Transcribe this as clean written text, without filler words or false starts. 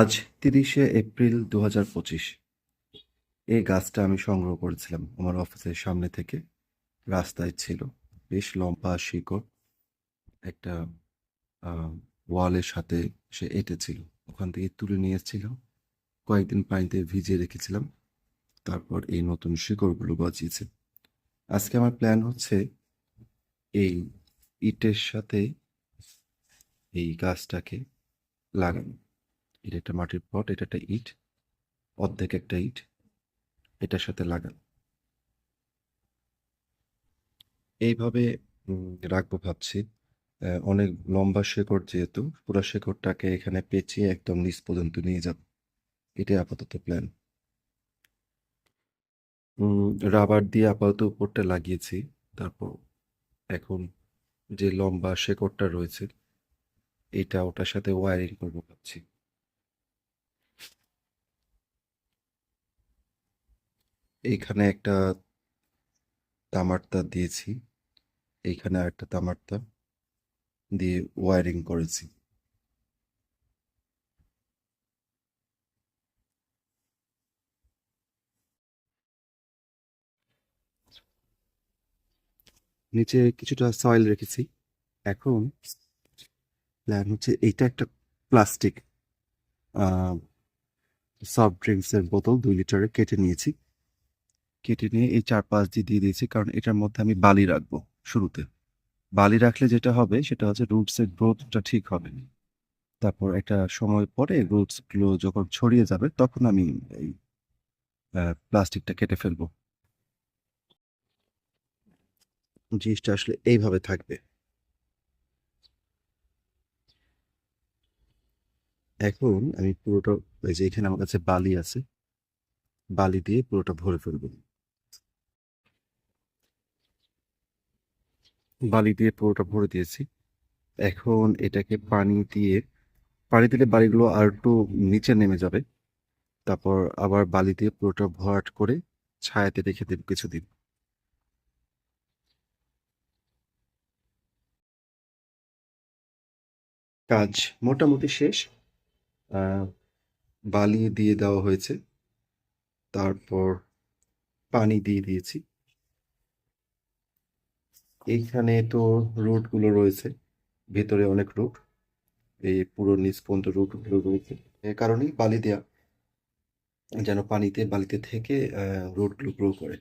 আজ 30শে এপ্রিল 2025। এই গাছটা আমি সংগ্রহ করেছিলাম আমার অফিসের সামনে থেকে। রাস্তায় ছিল, বেশ লম্বা শিকড়, একটা ওয়ালের সাথে সে এঁটেছিল। ওখান থেকে তুলে নিয়ে এসেছিলাম, কয়েকদিন পানিতে ভিজিয়ে রেখেছিলাম, তারপর এই নতুন শিকড়গুলো গজিয়েছে। আজকে আমার প্ল্যান হচ্ছে এই ইটের সাথে এই গাছটাকে লাগানো। এটা একটা মাটির পট, এটা একটা ইট, অর্ধেক একটা ইট, এটার সাথে লাগানো। এইভাবে রাখবো ভাবছি। অনেক লম্বা শেকড় যেহেতু, পুরো শেকড়টাকে এখানে পেঁচিয়ে একদম নিচ পর্যন্ত নিয়ে যাব। এটাই আপাতত প্ল্যান। রাবার দিয়ে আপাতত উপরটা লাগিয়েছি। তারপর এখন যে লম্বা শেকড়টা রয়েছে, এটা ওটার সাথে ওয়্যারিং করবো ভাবছি। এইখানে একটা তামার তার দিয়েছি, এইখানে আরেকটা তামার তার দিয়ে ওয়্যারিং করেছি। নিচে কিছুটা সয়েল রেখেছি। এখন প্ল্যান হচ্ছে এইটা একটা প্লাস্টিক সফট ড্রিঙ্কসের বোতল 2 লিটারের কেটে নিয়েছি। কেটে নিয়ে এই চারপাশ দিয়ে দিয়েছি, কারণ এটার মধ্যে আমি বালি রাখবো শুরুতে। বালি রাখলে যেটা হবে সেটা হচ্ছে রুটসের গ্রোথটা ঠিক হবে। তারপর একটা সময় পরে রুটসগুলো যখন ছড়িয়ে যাবে তখন আমি এই প্লাস্টিকটা কেটে ফেলবো। জিনিসটা আসলে এইভাবে থাকবে। এখন আমি পুরোটা, এই যে এখানে আমার কাছে বালি আছে, বালি দিয়ে পুরোটা ভরে ফেলবো। বালি দিয়ে পুরোটা ভরে দিয়েছি। এখন এটাকে পানি দিলে বালিগুলো আর একটু নিচে নেমে যাবে। তারপর আবার বালি দিয়ে পুরোটা ভরাট করে ছায়াতে রেখে দেব কিছুদিন। কাজ মোটামুটি শেষ। আহ, বালি দিয়ে দেওয়া হয়েছে, তারপর পানি দিয়ে দিয়েছি। এইখানে তো রুটগুলো রয়েছে, ভেতরে অনেক রুট, এই পুরো নিচ পর্যন্ত রুটগুলো রয়েছে। এ কারণেই বালি দেওয়া, যেন বালিতে থেকে রুটগুলো গ্রো করে।